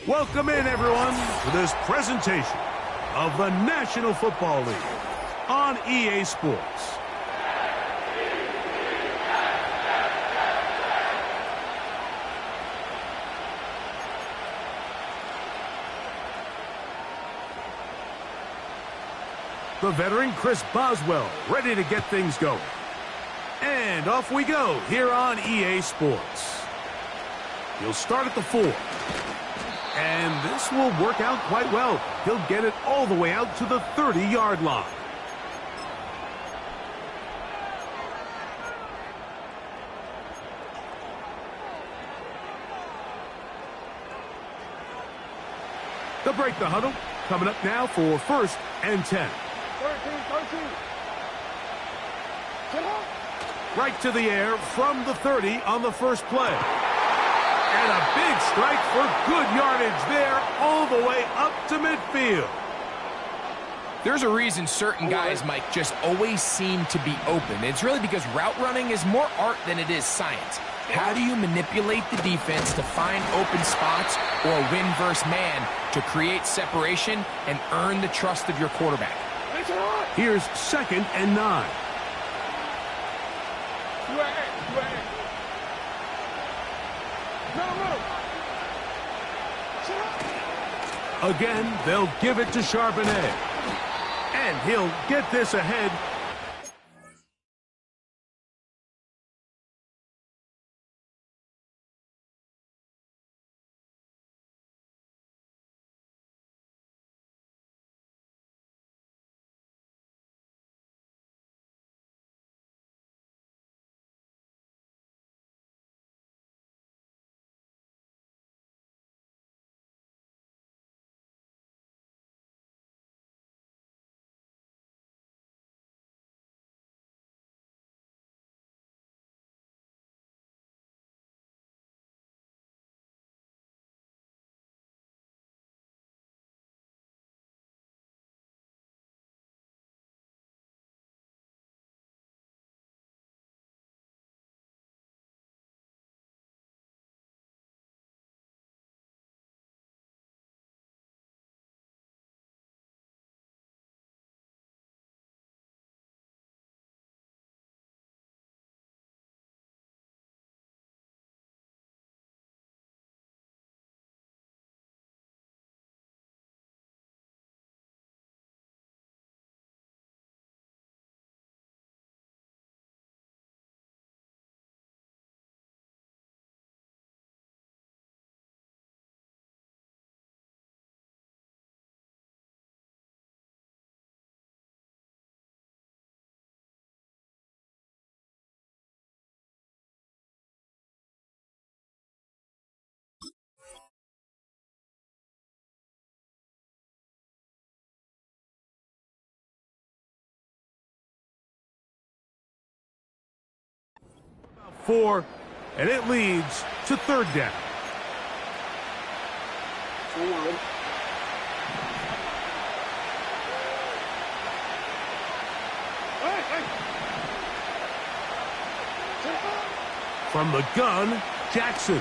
Welcome in, everyone, to this presentation of the National Football League on EA Sports. The veteran Chris Boswell ready to get things going. And off we go here on EA Sports. He'll start at the 4. And this will work out quite well. He'll get it all the way out to the 30-yard line. They'll break the huddle. Coming up now for 1st and 10. 13. Right to the air from the 30 on the first play. And a big strike for good yardage there all the way up to midfield. There's a reason certain guys, Mike, just always seem to be open. It's really because route running is more art than it is science. How do you manipulate the defense to find open spots or win versus man to create separation and earn the trust of your quarterback? Here's 2nd and 9. Again, they'll give it to Charbonnet. And he'll get this ahead. Four, and it leads to 3rd down. From the gun, Jackson.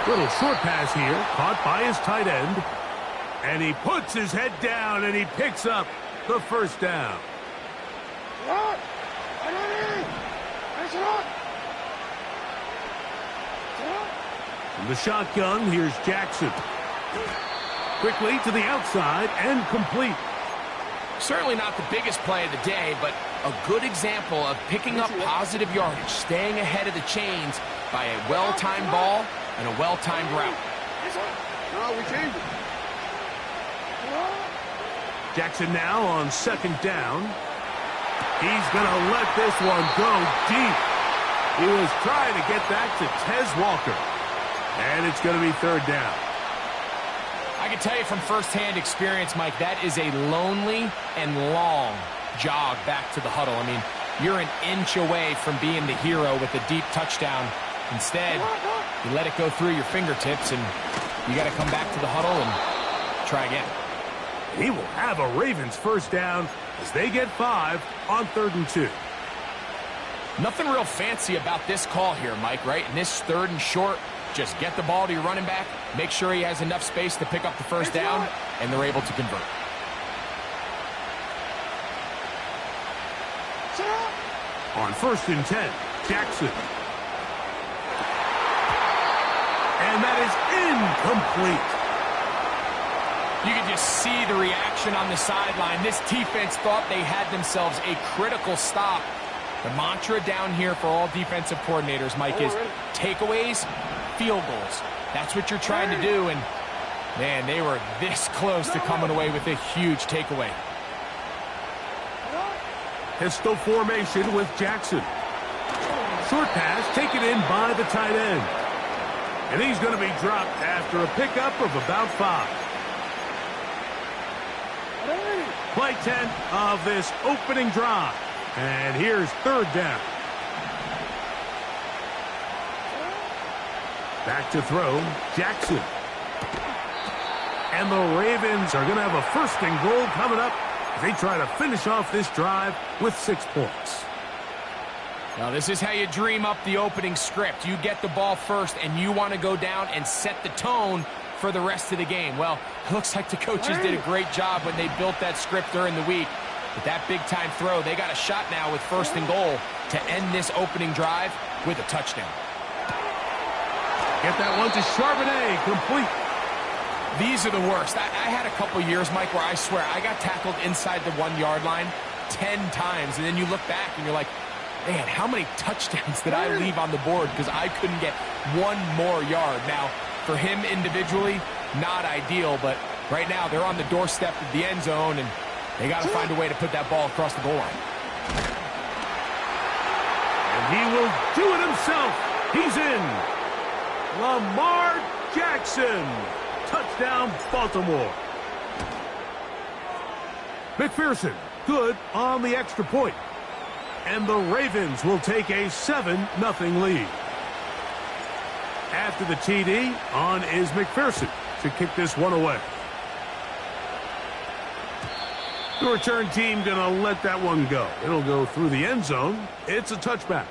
Little short pass here, caught by his tight end. And he puts his head down and he picks up the 1st down. From the shotgun, here's Jackson. Quickly to the outside and complete. Certainly not the biggest play of the day, but a good example of picking up positive yardage, staying ahead of the chains by a well-timed ball and a well-timed route. Jackson now on 2nd down. He's going to let this one go deep. He was trying to get that to Tez Walker. And it's going to be 3rd down. I can tell you from firsthand experience, Mike, that is a lonely and long jog back to the huddle. I mean, you're an inch away from being the hero with a deep touchdown. Instead, you let it go through your fingertips, and you got to come back to the huddle and try again. He will have a Ravens 1st down as they get 5 on 3rd and 2. Nothing real fancy about this call here, Mike, right? In this 3rd and short, just get the ball to your running back, make sure he has enough space to pick up the first down, and they're able to convert. On 1st and 10, Jackson. And that is incomplete. You can just see the reaction on the sideline. This defense thought they had themselves a critical stop. The mantra down here for all defensive coordinators, Mike, is takeaways, field goals. That's what you're trying to do, and, man, they were this close to coming away with a huge takeaway. Pistol formation with Jackson. Short pass taken in by the tight end. And he's going to be dropped after a pickup of about 5. Play 10 of this opening drive. And here's 3rd down. Back to throw, Jackson. And the Ravens are going to have a 1st and goal coming up. They try to finish off this drive with 6 points. Now, this is how you dream up the opening script. You get the ball first, and you want to go down and set the tone for the rest of the game. Well, it looks like the coaches did a great job when they built that script during the week. But that big-time throw, they got a shot now with 1st and goal to end this opening drive with a touchdown. Get that one to Charbonnet, complete. These are the worst. I had a couple years, Mike, where I swear I got tackled inside the 1-yard line 10 times, and then you look back and you're like, man, how many touchdowns did I leave on the board because I couldn't get 1 more yard? Now, for him individually, not ideal, but right now they're on the doorstep of the end zone, and they got to find a way to put that ball across the goal line. And he will do it himself. He's in. Lamar Jackson. Touchdown, Baltimore. McPherson, good on the extra point. And the Ravens will take a 7-0 lead. After the TD, on is McPherson to kick this one away. The return team going to let that one go. It'll go through the end zone. It's a touchback.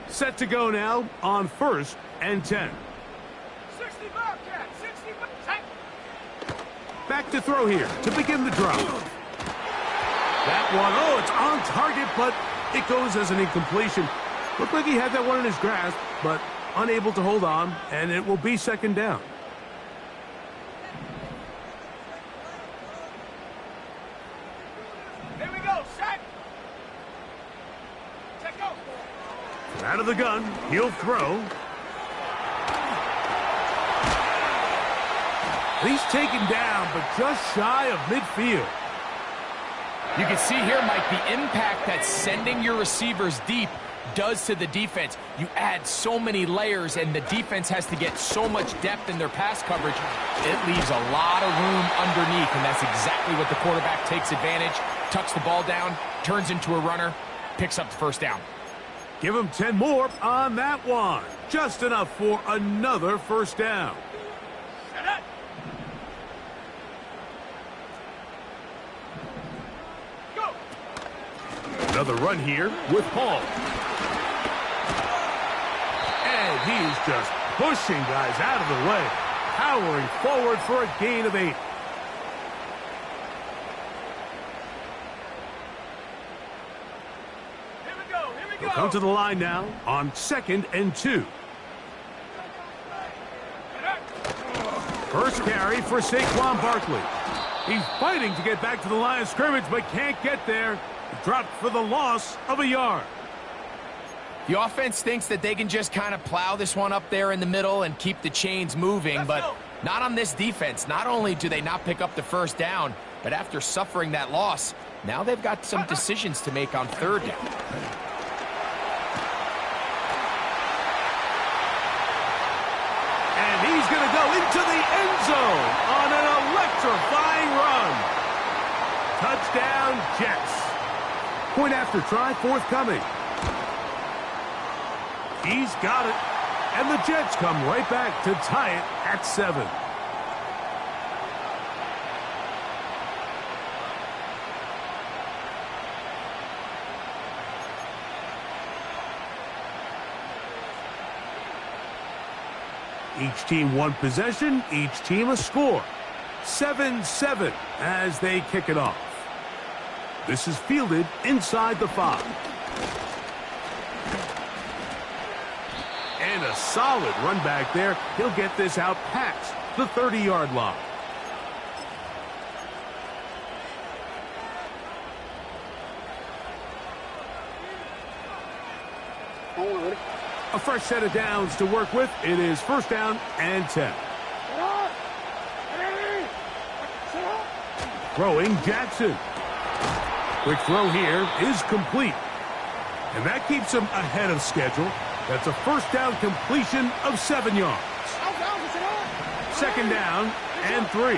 Set to go now on 1st and 10. 60 Bobcat, 60 Bobcat. Back to throw here to begin the drive. That one, oh, it's on target, but it goes as an incompletion. Looked like he had that one in his grasp, but unable to hold on, and it will be 2nd down. Here we go, set. Check go. Out of the gun, he'll throw. He's taken down, but just shy of midfield. You can see here, Mike, the impact that sending your receivers deep does to the defense. You add so many layers, and the defense has to get so much depth in their pass coverage. It leaves a lot of room underneath, and that's exactly what the quarterback takes advantage. Tucks the ball down, turns into a runner, picks up the 1st down. Give him 10 more on that one. Just enough for another 1st down. Go. Another run here with Paul. And he's just pushing guys out of the way. Powering forward for a gain of 8. He'll come to the line now on 2nd and 2. First carry for Saquon Barkley. He's fighting to get back to the line of scrimmage, but can't get there. Dropped for the loss of a yard. The offense thinks that they can just kind of plow this one up there in the middle and keep the chains moving, but not on this defense. Not only do they not pick up the 1st down, but after suffering that loss, now they've got some decisions to make on 3rd down. He's going to go into the end zone on an electrifying run. Touchdown, Jets. Point after try forthcoming. He's got it. And the Jets come right back to tie it at 7. Each team one possession, each team a score. 7-7 as they kick it off. This is fielded inside the 5. And a solid run back there. He'll get this out past the 30-yard line. A fresh set of downs to work with. It is first down and 10. Throwing Jackson. Quick throw here is complete. And that keeps him ahead of schedule. That's a first down completion of 7 yards. Second down and 3.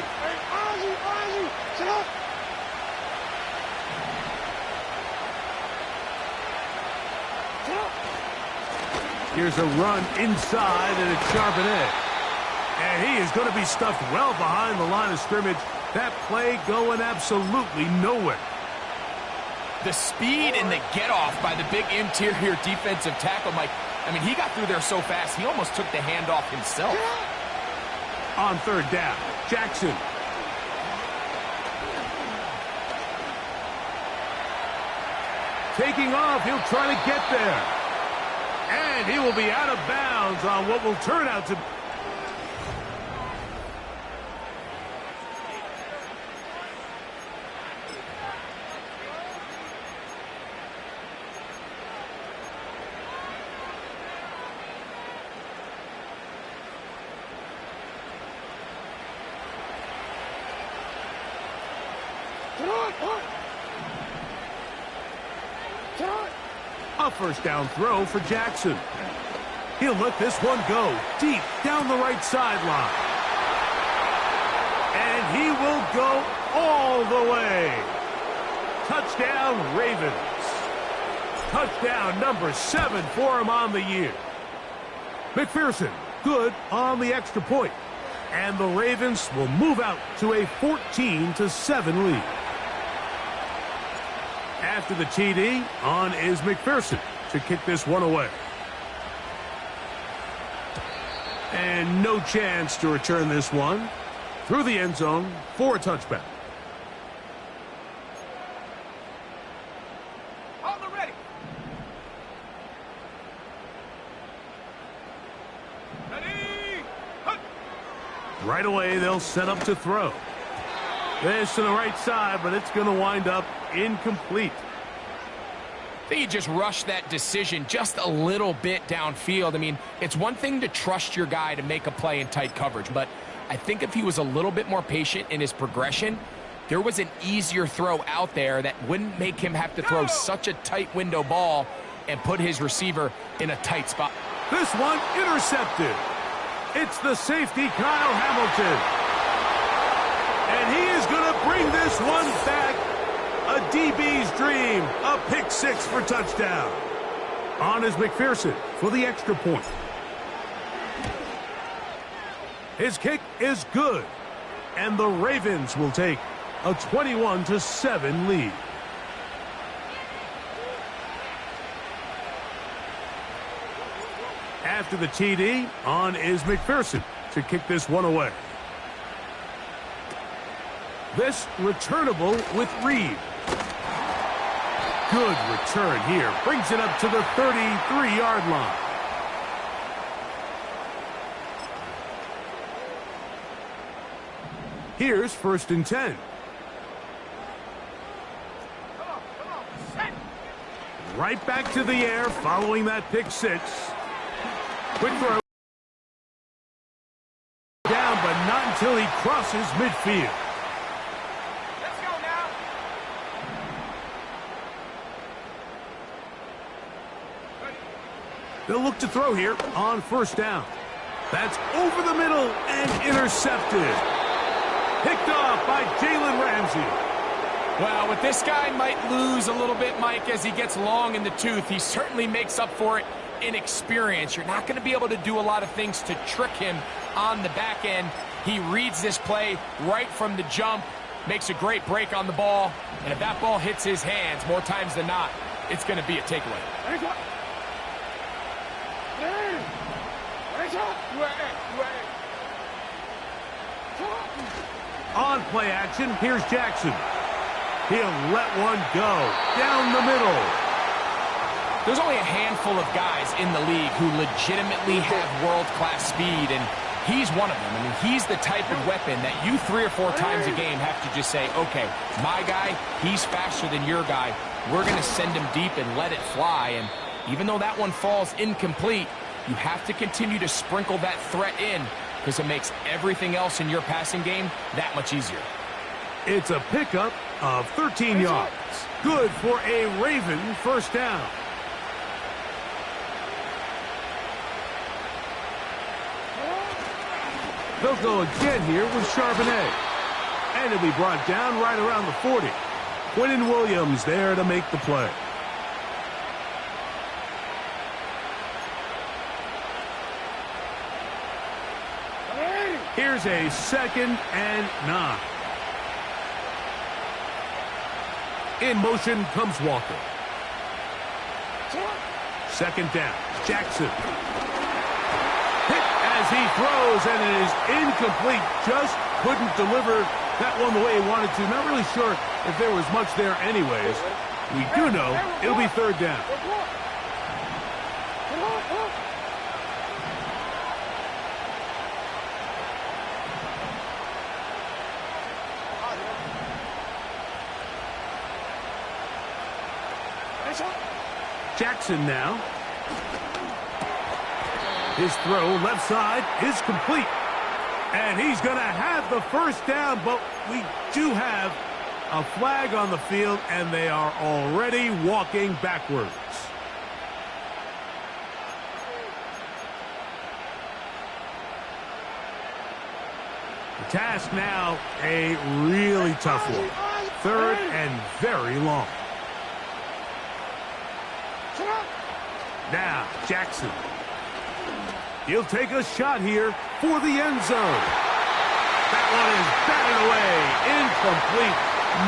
Here's a run inside, and it's sharp and edge. And he is going to be stuffed well behind the line of scrimmage. That play going absolutely nowhere. The speed and the get-off by the big interior defensive tackle, Mike. I mean, he got through there so fast, he almost took the handoff himself. On third down, Jackson. Taking off, he'll try to get there. And he will be out of bounds on what will turn out to... A first down throw for Jackson. He'll let this one go deep down the right sideline. And he will go all the way. Touchdown, Ravens. Touchdown number 7 for him on the year. McPherson, good on the extra point. And the Ravens will move out to a 14-7 lead. After the TD, on is McPherson to kick this one away. And no chance to return this one through the end zone for a touchback. On the ready. Ready. Right away, they'll set up to throw. This to the right side, but it's going to wind up incomplete. I think he just rushed that decision just a little bit downfield. I mean, it's one thing to trust your guy to make a play in tight coverage, but I think if he was a little bit more patient in his progression, there was an easier throw out there that wouldn't make him have to throw such a tight window ball and put his receiver in a tight spot. This one intercepted. It's the safety, Kyle Hamilton. And he is going to bring this one back. A DB's dream. A pick 6 for touchdown. On is McPherson for the extra point. His kick is good. And the Ravens will take a 21-7 lead. After the TD, on is McPherson to kick this one away. This returnable with Reed. Good return here. Brings it up to the 33-yard line. Here's first and 10. Right back to the air following that pick 6. Quick throw. Down, but not until he crosses midfield. They'll look to throw here on first down. That's over the middle and intercepted. Picked off by Jalen Ramsey. Well, with this guy might lose a little bit, Mike, as he gets long in the tooth. He certainly makes up for it inexperience, you're not going to be able to do a lot of things to trick him on the back end. He reads this play right from the jump, makes a great break on the ball, and if that ball hits his hands more times than not, it's going to be a takeaway. On play action, here's Jackson. He'll let one go down the middle. There's only a handful of guys in the league who legitimately have world-class speed, and he's one of them. I mean, he's the type of weapon that you 3 or 4 times a game have to just say, okay, my guy, he's faster than your guy. We're going to send him deep and let it fly. And even though that one falls incomplete, you have to continue to sprinkle that threat in because it makes everything else in your passing game that much easier. It's a pickup of 13 yards. Good for a Raven first down. They'll go again here with Charbonnet. And it'll be brought down right around the 40. Quinton Williams there to make the play. Here's a 2nd and 9. In motion comes Walker. 2nd down. Jackson. Hit as he throws, and it is incomplete. Just couldn't deliver that one the way he wanted to. Not really sure if there was much there anyways. We do know it'll be 3rd down. Jackson now. His throw left side is complete. And he's going to have the first down, but we do have a flag on the field, and they are already walking backwards. The task now, a really tough one. 3rd and very long. Now, Jackson. He'll take a shot here for the end zone. That one is batted away. Incomplete.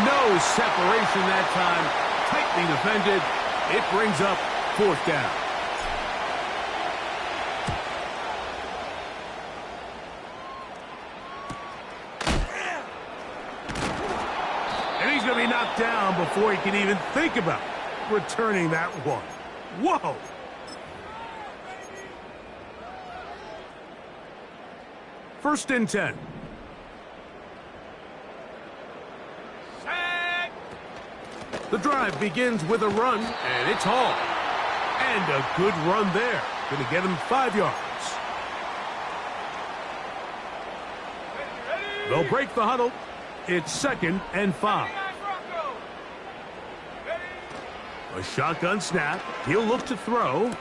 No separation that time. Tightly defended. It brings up 4th down. And he's going to be knocked down before he can even think about returning that one. Whoa! First and 10. The drive begins with a run, and it's Hall. And a good run there. Going to get him 5 yards. They'll break the huddle. It's 2nd and 5. A shotgun snap. He'll look to throw.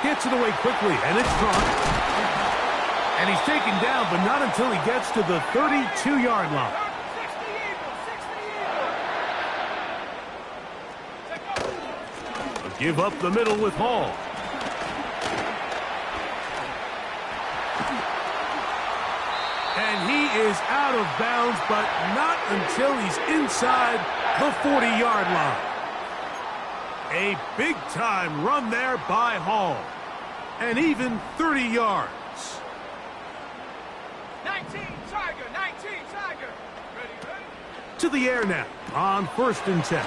Gets it away quickly, and it's drawn. And he's taken down, but not until he gets to the 32-yard line. Give up the middle with Hall. And he is out of bounds, but not until he's inside the 40-yard line. A big-time run there by Hall. And even 30 yards. 19 Tiger, 19 Tiger. Ready. To the air now on 1st and 10.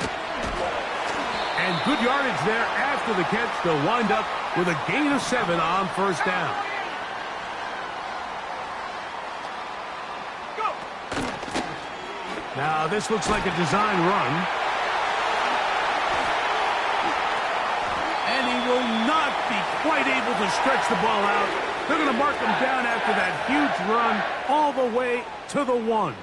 And good yardage there after the catch. They'll wind up with a gain of 7 on 1st down. Go. Now this looks like a design run. And he will not be quite able to stretch the ball out. They're going to mark him down after that huge run all the way to the 1.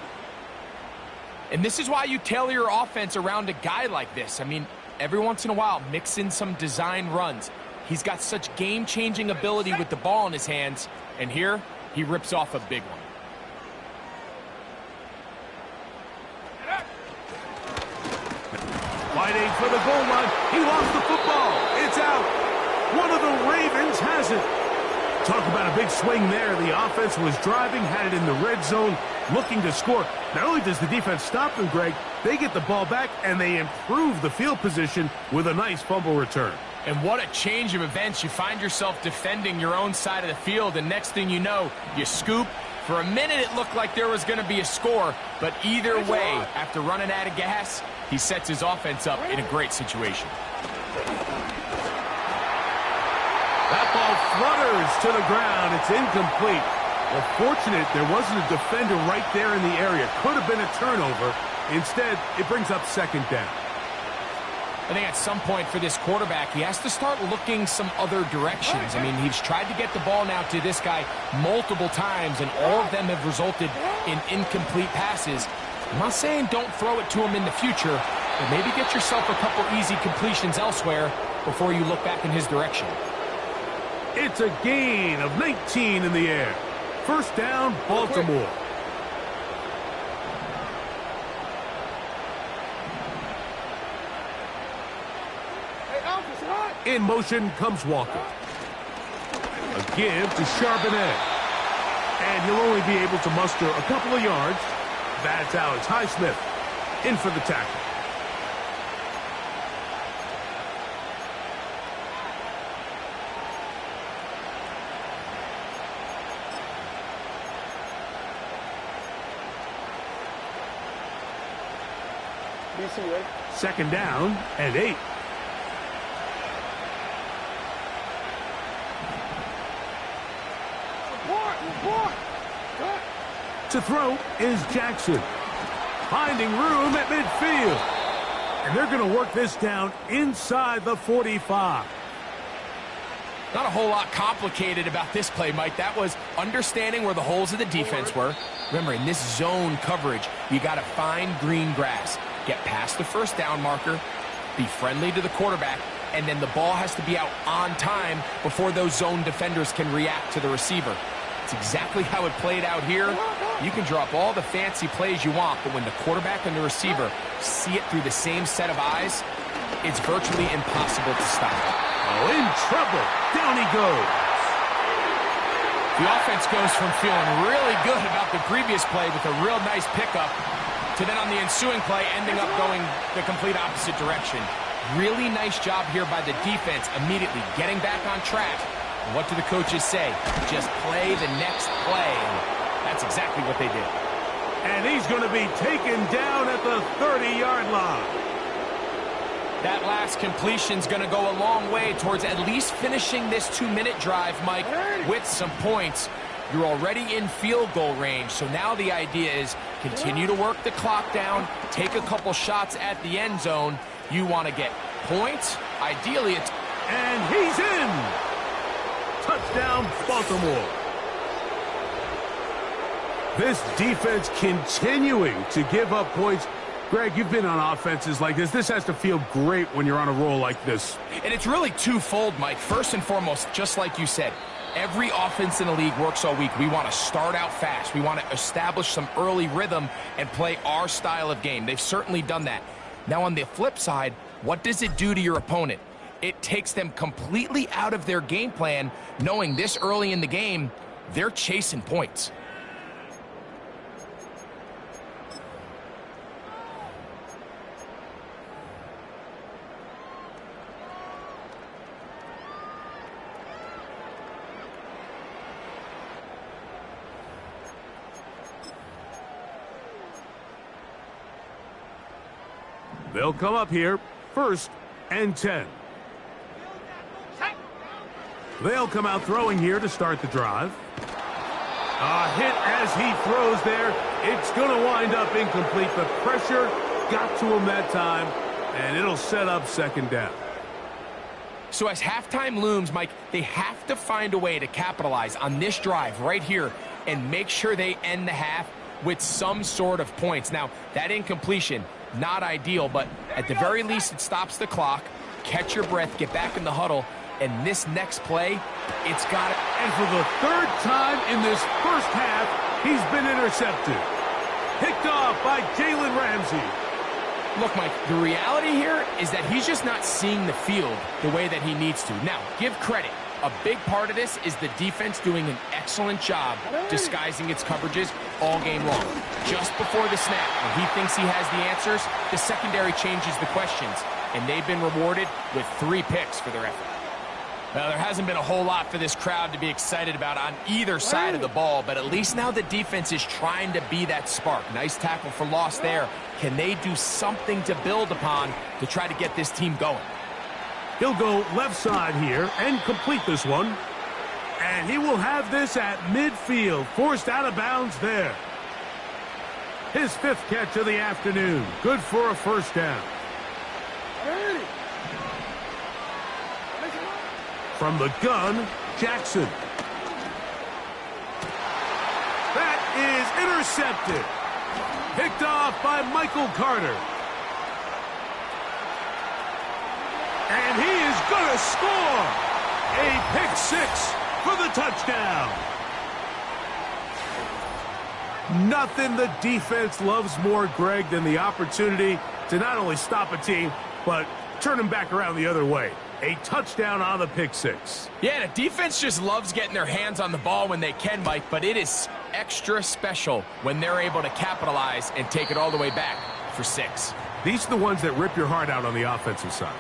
And this is why you tailor your offense around a guy like this. I mean, every once in a while, mix in some design runs. He's got such game-changing ability with the ball in his hands. And here, he rips off a big one. Fighting for the goal line. He lost the football. It's out. One of the Ravens has it. Talk about a big swing there. The offense was driving, had it in the red zone, looking to score. Not only does the defense stop them, Greg, they get the ball back, and they improve the field position with a nice fumble return. And what a change of events. You find yourself defending your own side of the field, and next thing you know, you scoop. For a minute, it looked like there was going to be a score, but either way, after running out of gas, he sets his offense up in a great situation. That ball flutters to the ground. It's incomplete. Well, fortunate there wasn't a defender right there in the area. Could have been a turnover. Instead, it brings up second down. I think at some point for this quarterback, he has to start looking some other directions. I mean, he's tried to get the ball now to this guy multiple times, and all of them have resulted in incomplete passes. I'm not saying don't throw it to him in the future, but maybe get yourself a couple easy completions elsewhere before you look back in his direction. It's a gain of 19 in the air. First down, Baltimore. In motion comes Walker. A give to Charbonnet. And he'll only be able to muster a couple of yards. That's Alex Highsmith in for the tackle. Second down and 8. To throw is Jackson. Finding room at midfield. And they're going to work this down inside the 45. Not a whole lot complicated about this play, Mike. That was understanding where the holes of the defense were. Remember, in this zone coverage, you got to find green grass. Get past the first down marker, be friendly to the quarterback, and then the ball has to be out on time before those zone defenders can react to the receiver. It's exactly how it played out here. You can drop all the fancy plays you want, but when the quarterback and the receiver see it through the same set of eyes, it's virtually impossible to stop. Oh, in trouble. Down he goes. The offense goes from feeling really good about the previous play with a real nice pickup to then on the ensuing play ending up going the complete opposite direction. Really nice job here by the defense immediately getting back on track. And what do the coaches say? Just play the next play. And that's exactly what they did. And he's going to be taken down at the 30-yard line. That last completion's going to go a long way towards at least finishing this 2-minute drive, Mike, with some points. You're already in field goal range, so now the idea is continue to work the clock down, take a couple shots at the end zone. You want to get points. Ideally, it's... And he's in! Touchdown, Baltimore. This defense continuing to give up points. Greg, you've been on offenses like this. This has to feel great when you're on a roll like this. And it's really twofold, Mike. First and foremost, just like you said, every offense in the league works all week. We want to start out fast. We want to establish some early rhythm and play our style of game. They've certainly done that. Now, on the flip side, what does it do to your opponent? It takes them completely out of their game plan, knowing this early in the game, they're chasing points. They'll come up here, 1st and 10. They'll come out throwing here to start the drive. A hit as he throws there. It's going to wind up incomplete. The pressure got to him that time, and it'll set up second down. So as halftime looms, Mike, they have to find a way to capitalize on this drive right here and make sure they end the half with some sort of points. Now, that incompletion, not ideal, but at the very least it stops the clock. Catch your breath, get back in the huddle, and this next play, it's got it. And for the 3rd time in this first half, he's been intercepted. Picked off by Jalen Ramsey. Look, Mike, the reality here is that he's just not seeing the field the way that he needs to. Now, give credit. A big part of this is the defense doing an excellent job disguising its coverages all game long. Just before the snap, when he thinks he has the answers, the secondary changes the questions, and they've been rewarded with 3 picks for their effort. Well, there hasn't been a whole lot for this crowd to be excited about on either side of the ball, but at least now the defense is trying to be that spark. Nice tackle for loss there. Can they do something to build upon to try to get this team going? He'll go left side here and complete this one. And he will have this at midfield, forced out of bounds there. His 5th catch of the afternoon. Good for a first down. From the gun, Jackson. That is intercepted. Picked off by Michael Carter. And he is going to score. A pick 6 for the touchdown. Nothing the defense loves more, Greg, than the opportunity to not only stop a team, but turn them back around the other way. A touchdown on the pick 6. Yeah, the defense just loves getting their hands on the ball when they can, Mike, but it is extra special when they're able to capitalize and take it all the way back for 6. These are the ones that rip your heart out on the offensive side.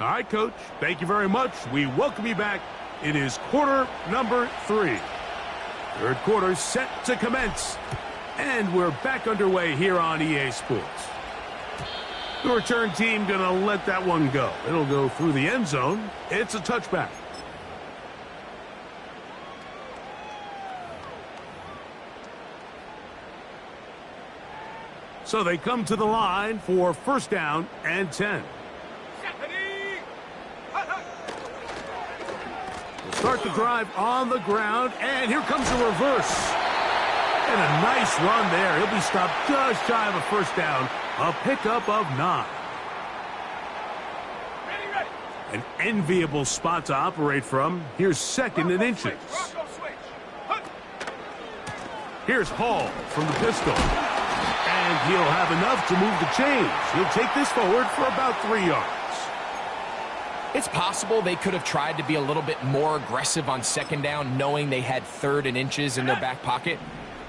All right, Coach. Thank you very much. We welcome you back. It is quarter number 3. Third quarter set to commence. And we're back underway here on EA Sports. The return team going to let that one go. It'll go through the end zone. It's a touchback. So they come to the line for first down and 10. Start the drive on the ground, and here comes a reverse. And a nice run there. He'll be stopped just shy of a first down. A pickup of 9. An enviable spot to operate from. Here's 2nd and inches. Here's Hall from the pistol. And he'll have enough to move the chains. He'll take this forward for about 3 yards. It's possible they could have tried to be a little bit more aggressive on 2nd down, knowing they had 3rd and inches in their back pocket.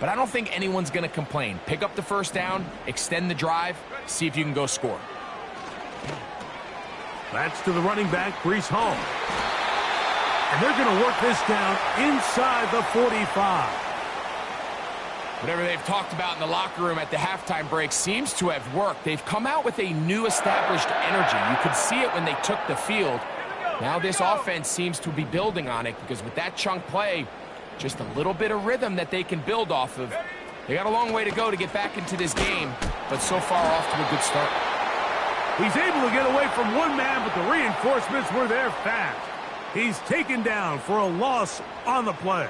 But I don't think anyone's going to complain. Pick up the first down, extend the drive, see if you can go score. That's to the running back, Breece Hall. And they're going to work this down inside the 45. Whatever they've talked about in the locker room at the halftime break seems to have worked. They've come out with a new established energy. You could see it when they took the field. Now this offense seems to be building on it because with that chunk play, just a little bit of rhythm that they can build off of. They got a long way to go to get back into this game, but so far off to a good start. He's able to get away from one man, but the reinforcements were there fast. He's taken down for a loss on the play.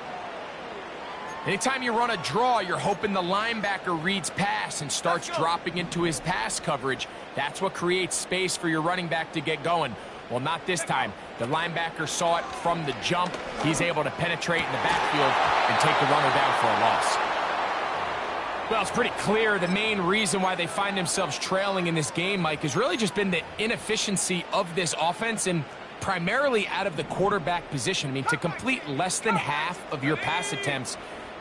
Anytime you run a draw, you're hoping the linebacker reads pass and starts dropping into his pass coverage. That's what creates space for your running back to get going. Well, not this time. The linebacker saw it from the jump. He's able to penetrate in the backfield and take the runner down for a loss. Well, it's pretty clear the main reason why they find themselves trailing in this game, Mike, has really just been the inefficiency of this offense and primarily out of the quarterback position. I mean, to complete less than half of your pass attempts,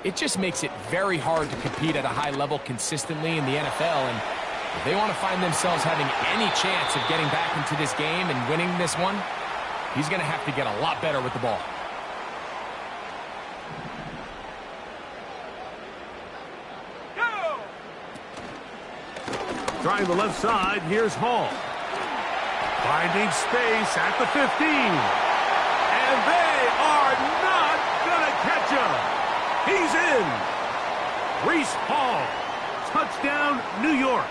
it just makes it very hard to compete at a high level consistently in the NFL. And if they want to find themselves having any chance of getting back into this game and winning this one, he's going to have to get a lot better with the ball. Trying the left side, here's Hall. Finding space at the 15. And they are not going to catch him. He's in. Breece Hall. Touchdown, New York.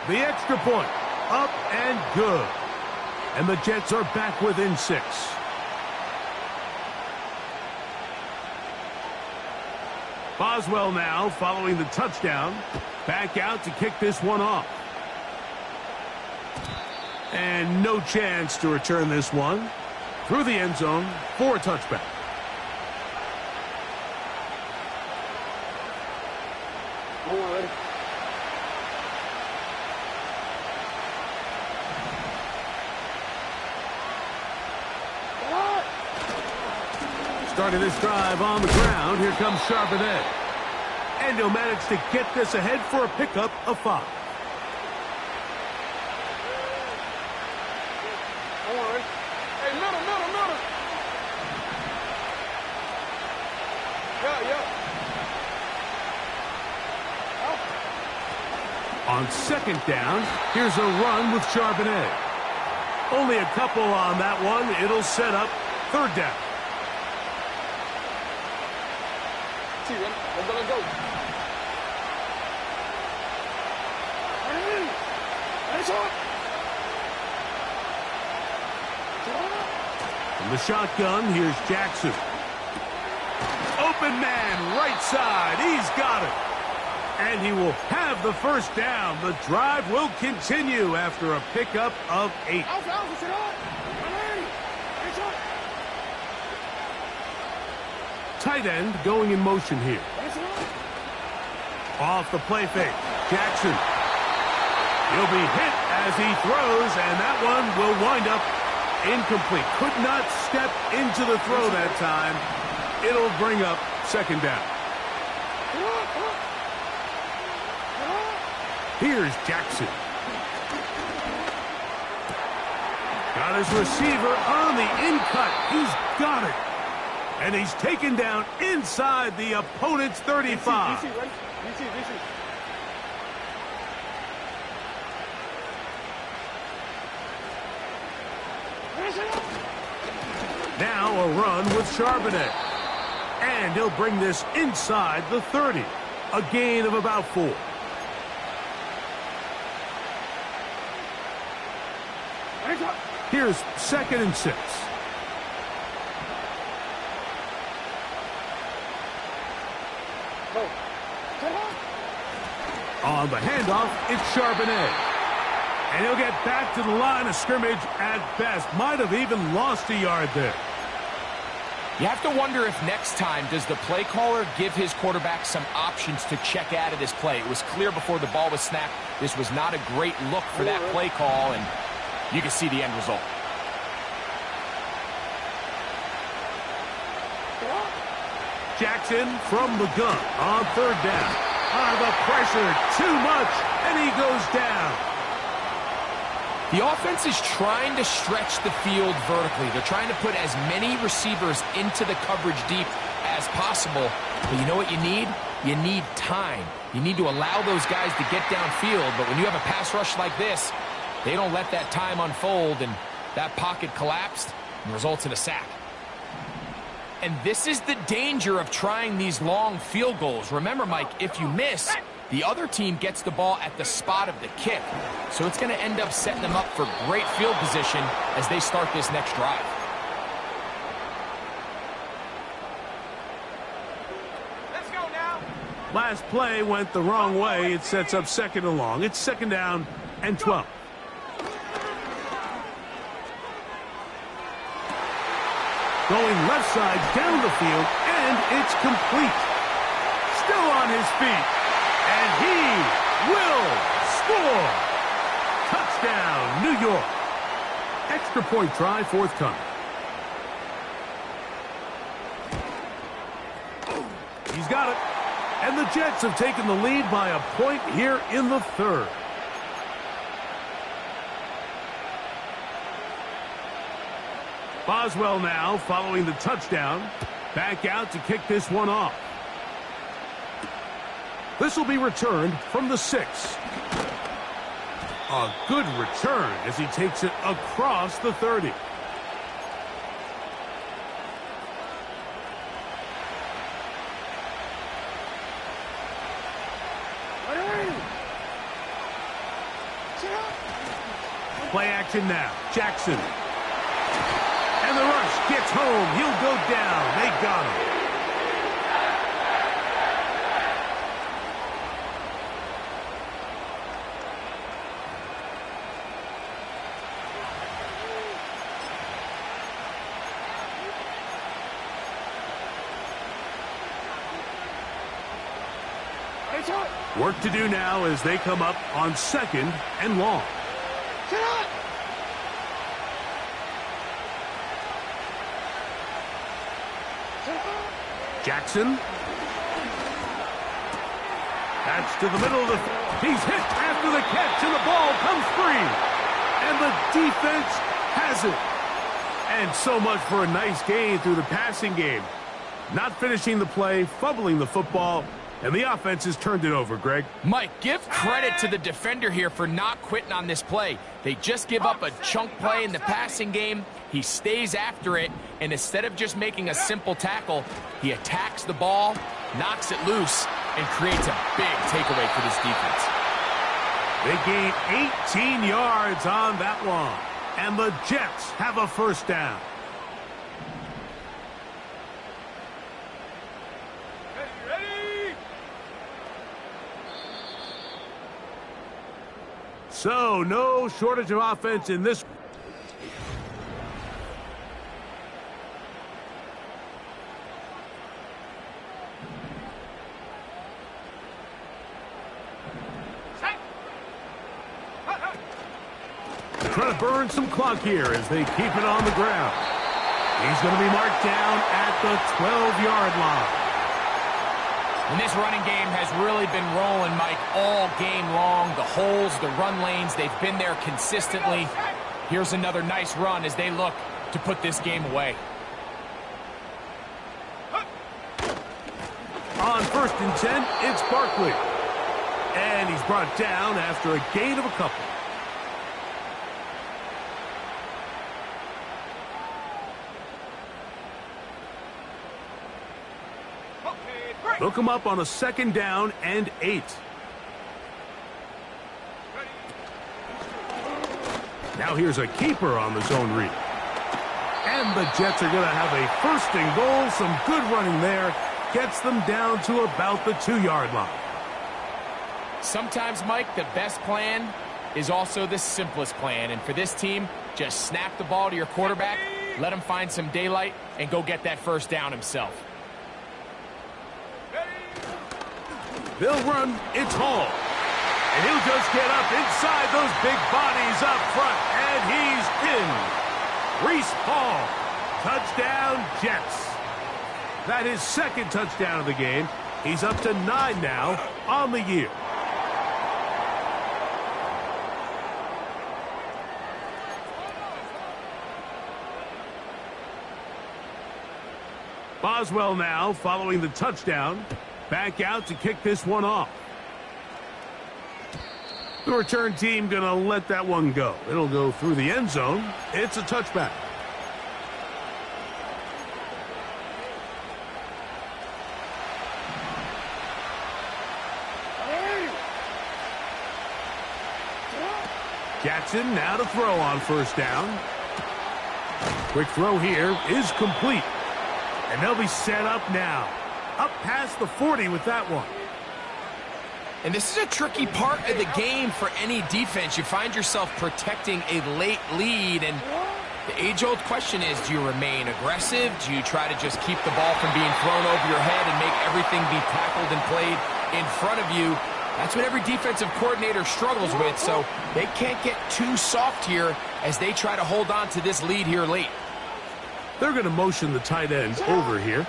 The extra point. Up and good. And the Jets are back within 6. Boswell now following the touchdown. Back out to kick this one off. And no chance to return this one. Through the end zone for a touchback. Starting this drive on the ground, here comes Charbonnet. And he'll manage to get this ahead for a pickup of 5. Hey, middle. Yeah. On second down, here's a run with Charbonnet. Only a couple on that one. It'll set up third down. Let's go. From the shotgun, here's Jackson. Open man, right side. He's got it. And he will have the first down. The drive will continue after a pickup of 8. Tight end going in motion here. Off the play fake. Jackson. He'll be hit as he throws, and that one will wind up incomplete. Could not step into the throw that time. It'll bring up second down. Here's Jackson. Got his receiver on the in-cut. He's got it. And he's taken down inside the opponent's 35. Now a run with Charbonnet. And he'll bring this inside the 30. A gain of about 4. Here's 2nd and 6. On the handoff, it's Charbonnet. And he'll get back to the line of scrimmage at best. Might have even lost a yard there. You have to wonder if next time does the play caller give his quarterback some options to check out of this play. It was clear before the ball was snapped. This was not a great look for that play call, and you can see the end result. Jackson from the gun on third down. The pressure, too much, and he goes down. The offense is trying to stretch the field vertically. They're trying to put as many receivers into the coverage deep as possible. But you know what you need? You need time. You need to allow those guys to get downfield. But when you have a pass rush like this, they don't let that time unfold, and that pocket collapsed and results in a sack. And this is the danger of trying these long field goals. Remember, Mike, if you miss, the other team gets the ball at the spot of the kick. So it's going to end up setting them up for great field position as they start this next drive. Let's go now. Last play went the wrong way. It sets up 2nd and long. It's 2nd down and 12. Going left side down the field, and it's complete. Still on his feet, and he will score. Touchdown, New York. Extra point try forthcoming. He's got it. And the Jets have taken the lead by a point here in the 3rd. Boswell now following the touchdown. Back out to kick this one off. This will be returned from the 6. A good return as he takes it across the 30. Play action now. Jackson. And the rush gets home. He'll go down. They got him. Work to do now as they come up on 2nd and long. Jackson. That's to the middle of the... He's hit after the catch, and the ball comes free. And the defense has it. And so much for a nice gain through the passing game. Not finishing the play, fumbling the football, and the offense has turned it over, Greg. Mike, give credit to the defender here for not quitting on this play. They just give up a chunk play in the passing game. He stays after it, and instead of just making a simple tackle, he attacks the ball, knocks it loose, and creates a big takeaway for this defense. They gain 18 yards on that one, and the Jets have a first down. Ready? So, no shortage of offense in this. Trying to burn some clock here as they keep it on the ground. He's going to be marked down at the 12-yard line. And this running game has really been rolling, Mike, all game long. The holes, the run lanes, they've been there consistently. Here's another nice run as they look to put this game away. On 1st and 10, it's Barkley. And he's brought down after a gain of a couple. They'll come up on a 2nd down and 8. Now here's a keeper on the zone read. And the Jets are going to have a 1st and goal. Some good running there. Gets them down to about the 2-yard line. Sometimes, Mike, the best plan is also the simplest plan. And for this team, just snap the ball to your quarterback, let him find some daylight, and go get that 1st down himself. They'll run. It's Hall. And he'll just get up inside those big bodies up front. And he's in. Reese Hall. Touchdown, Jets. That is 2nd touchdown of the game. He's up to 9 now on the year. Boswell now following the touchdown. Back out to kick this one off. The return team going to let that one go. It'll go through the end zone. It's a touchback. Jackson now to throw on 1st down. Quick throw here is complete. And they'll be set up now. Up past the 40 with that one. And this is a tricky part of the game for any defense. You find yourself protecting a late lead, and the age-old question is, do you remain aggressive? Do you try to just keep the ball from being thrown over your head and make everything be tackled and played in front of you? That's what every defensive coordinator struggles with, so they can't get too soft here as they try to hold on to this lead here late. They're going to motion the tight end over here.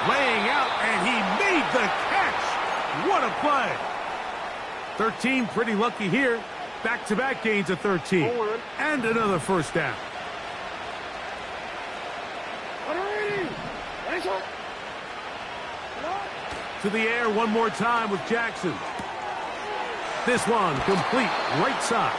Laying out, and he made the catch. What a play. 13 pretty lucky here. Back-to-back gains of 13. And another 1st down. To the air one more time with Jackson. This one complete right side.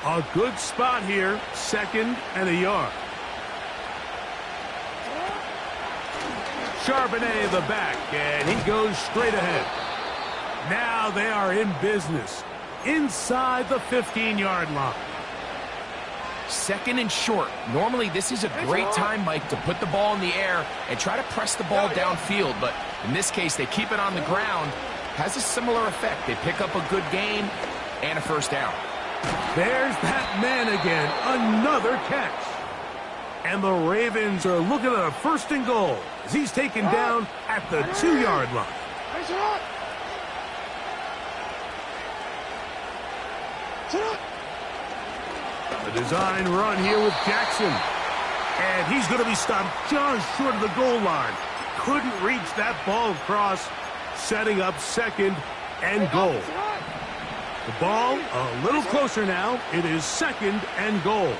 A good spot here, 2nd and a yard. Charbonnet the back, and he goes straight ahead. Now they are in business, inside the 15-yard line. 2nd and short. Normally, this is a great time, Mike, to put the ball in the air and try to press the ball downfield, but in this case, they keep it on the ground, has a similar effect. They pick up a good game and a first down. There's that man again, another catch. And the Ravens are looking at a first and goal as he's taken down at the 2-yard line. The design run here with Jackson. And he's going to be stopped just short of the goal line. Couldn't reach that ball across, setting up second and goal. The ball a little closer now. It is second and goal.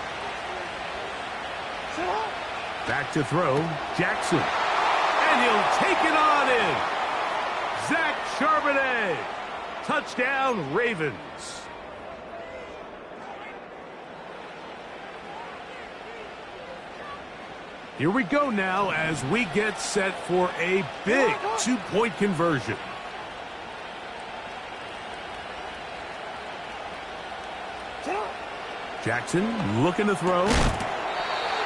Back to throw, Jackson. And he'll take it on in. Zach Charbonnet. Touchdown, Ravens. Here we go now as we get set for a big 2-point conversion. Jackson looking to throw.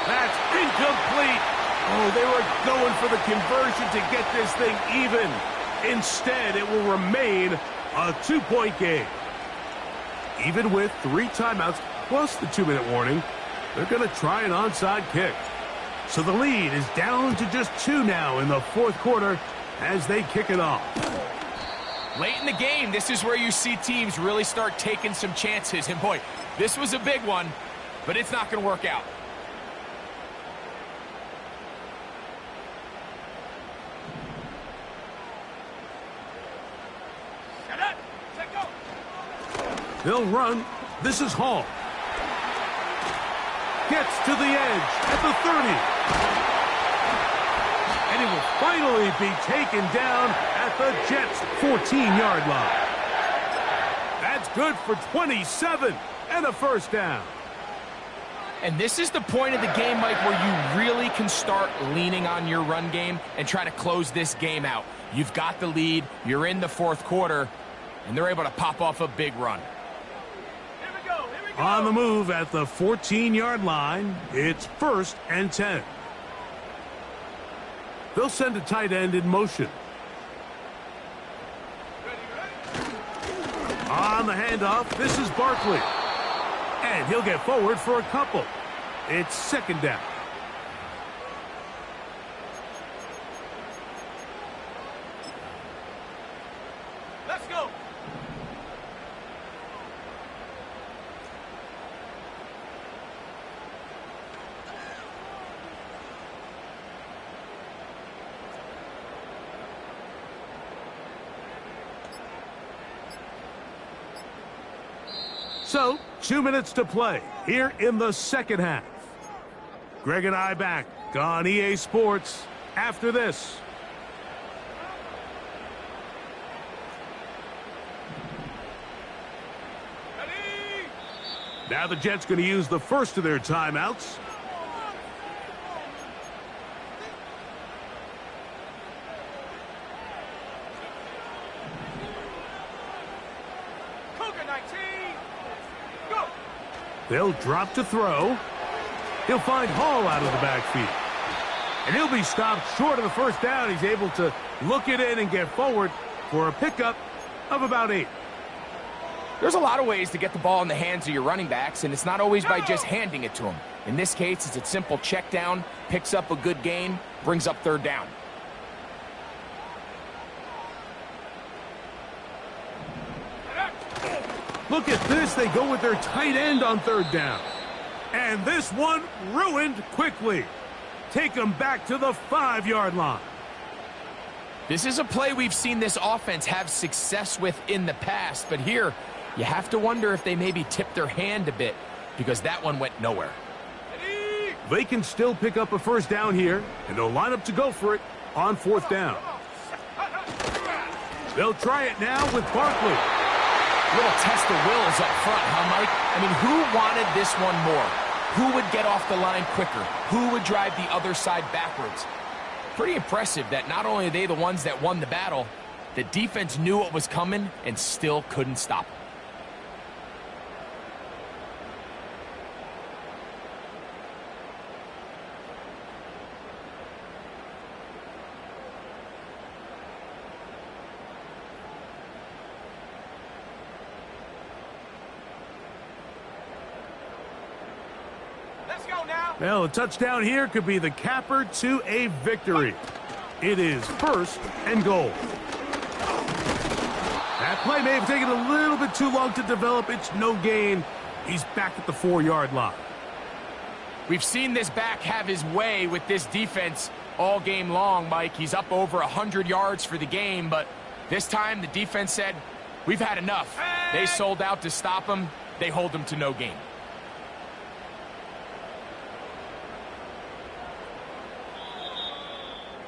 That's incomplete. Oh, they were going for the conversion to get this thing even. Instead, it will remain a 2-point game. Even with 3 timeouts plus the 2-minute warning, they're going to try an onside kick. So the lead is down to just 2 now in the fourth quarter as they kick it off. Late in the game, this is where you see teams really start taking some chances. And boy, this was a big one, but it's not going to work out. They'll run. This is Hall. Gets to the edge at the 30. And he will finally be taken down at the Jets' 14-yard line. That's good for 27 and a first down. And this is the point of the game, Mike, where you really can start leaning on your run game and try to close this game out. You've got the lead, you're in the fourth quarter, and they're able to pop off a big run. On the move at the 14-yard line, it's 1st and 10. They'll send a tight end in motion. On the handoff, this is Barkley. And he'll get forward for a couple. It's 2nd down. Let's go. So, 2 minutes to play here in the second half. Greg and I back on EA Sports after this. Now the Jets going to use the first of their timeouts. They'll drop to throw. He'll find Hall out of the backfield. And he'll be stopped short of the first down. He's able to look it in and get forward for a pickup of about 8. There's a lot of ways to get the ball in the hands of your running backs, and it's not always by just handing it to them. In this case, it's a simple check down, picks up a good gain, brings up 3rd down. Look at this. They go with their tight end on 3rd down. And this one ruined quickly. Take them back to the 5-yard line. This is a play we've seen this offense have success with in the past, but here you have to wonder if they maybe tipped their hand a bit because that one went nowhere. They can still pick up a first down here, and they'll line up to go for it on 4th down. They'll try it now with Barkley. Little test of wills up front, huh, Mike? I mean, who wanted this one more? Who would get off the line quicker? Who would drive the other side backwards? Pretty impressive that not only are they the ones that won the battle, the defense knew what was coming and still couldn't stop it. go now. Well, a touchdown here could be the capper to a victory. It is 1st and goal. That play may have taken a little bit too long to develop. It's no gain. He's back at the 4-yard line. We've seen this back have his way with this defense all game long, Mike. He's up over 100 yards for the game, but this time the defense said, we've had enough. They sold out to stop him. They hold him to no gain.